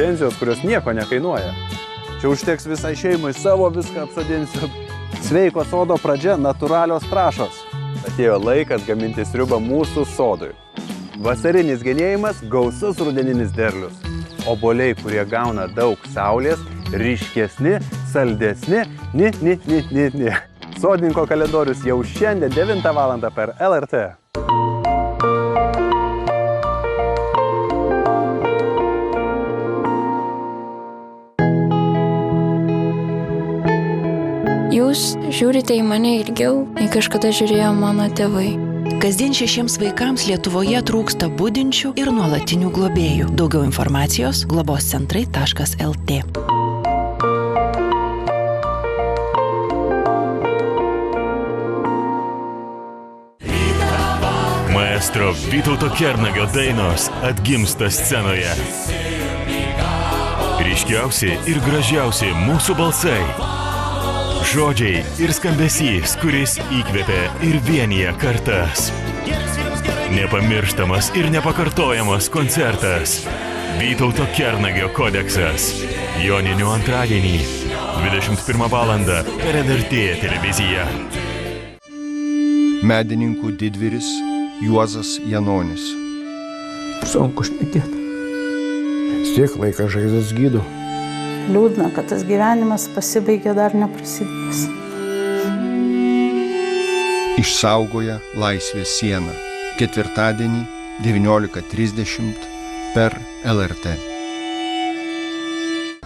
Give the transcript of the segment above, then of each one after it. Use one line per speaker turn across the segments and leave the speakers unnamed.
pretenzijos, kurios nieko nekainuoja. Čia užteks visai šeimai, savo viską apsodinsiu. Sveiko sodo pradžia – natūralios trąšos. Atėjo laikas gaminti sriubą mūsų sodui. Vasarinis genėjimas – gausus rudeninis derlius. Obuoliai, kurie gauna daug saulės, ryškesni, saldesni, ni. Sodininko kalendorius jau šiandien 9 val. Per LRT.
Jūs žiūrite į mane ilgiau, nei kažkada žiūrėjo mano tėvai.
Kasdien 6 vaikams Lietuvoje trūksta budinčių ir nuolatinių globėjų. Daugiau informacijos globoscentrai.lt.
Maestro Vytauto Kernagio dainos atgimsta scenoje. Ryškiausi ir gražiausi mūsų balsai. Žodžiai ir skambesys, kuris įkvėpė ir vienija kartas. Nepamirštamas ir nepakartojamas koncertas. Vytauto Kernagio kodeksas. Joninių antradienį, 21 val. Per LRT televiziją.
Medininkų didvyris Juozas Janonis.
Sunku šnekėti. Tiek laikas žaizdas gydo.
Liūdna, kad tas gyvenimas pasibaigė dar neprasidėjęs.
Išsaugoja laisvės sieną. Ketvirtadienį 19:30 per LRT.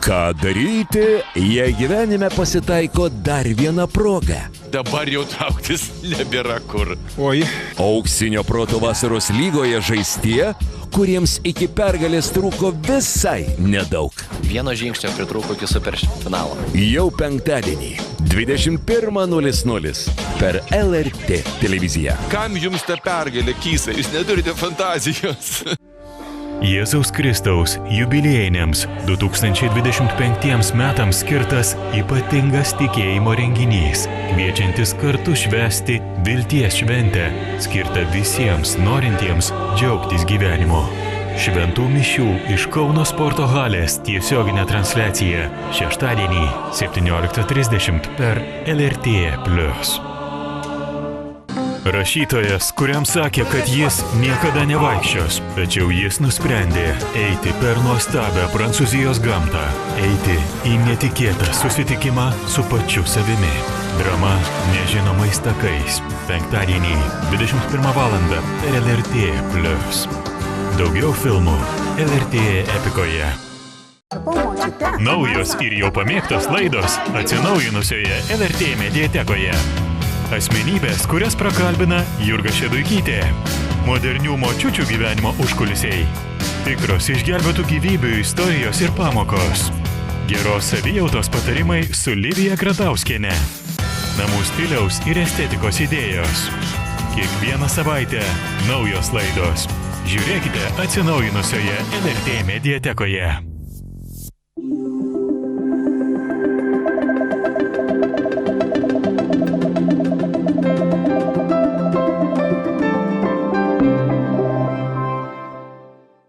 Ką daryti, jei gyvenime pasitaiko dar viena proga?
Dabar jau trauktis nebėra kur.
Oi.
Auksinio proto vasaros lygoje žais tie, kuriems iki pergalės trūko visai nedaug.
Vieno žingsnio pritrūko iki superfinalo.
Jau penktadienį, 21:00 per LRT televiziją.
Kam jums ta pergalė, Kysai? Jūs neturite fantazijos.
Jėzaus Kristaus jubiliejiniams 2025 metams skirtas ypatingas tikėjimo renginys, kviečiantis kartu švęsti vilties šventę, skirtą visiems norintiems džiaugtis gyvenimu. Šventų mišių iš Kauno sporto halės tiesioginė transliacija šeštadienį 17:30 per LRT+. Rašytojas, kuriam sakė, kad jis niekada nevaikščios, tačiau jis nusprendė eiti per nuostabią Prancūzijos gamtą, eiti į netikėtą susitikimą su pačiu savimi. Drama Nežinomais takais. Penktadienį, 21 val. Per LRT+. Daugiau filmų LRT epikoje. Naujos ir jau pamėgtos laidos atsinaujinusioje LRT mediatekoje. Asmenybės, kurias prakalbina Jurga Šeduikytė. Modernių močiučių gyvenimo užkulisiai. Tikros išgelbėtų gyvybių istorijos ir pamokos. Geros savijautos patarimai su Livija Gratauskienė. Namų stiliaus ir estetikos idėjos. Kiekvieną savaitę naujos laidos. Žiūrėkite atsinaujinusioje LRT mediatekoje.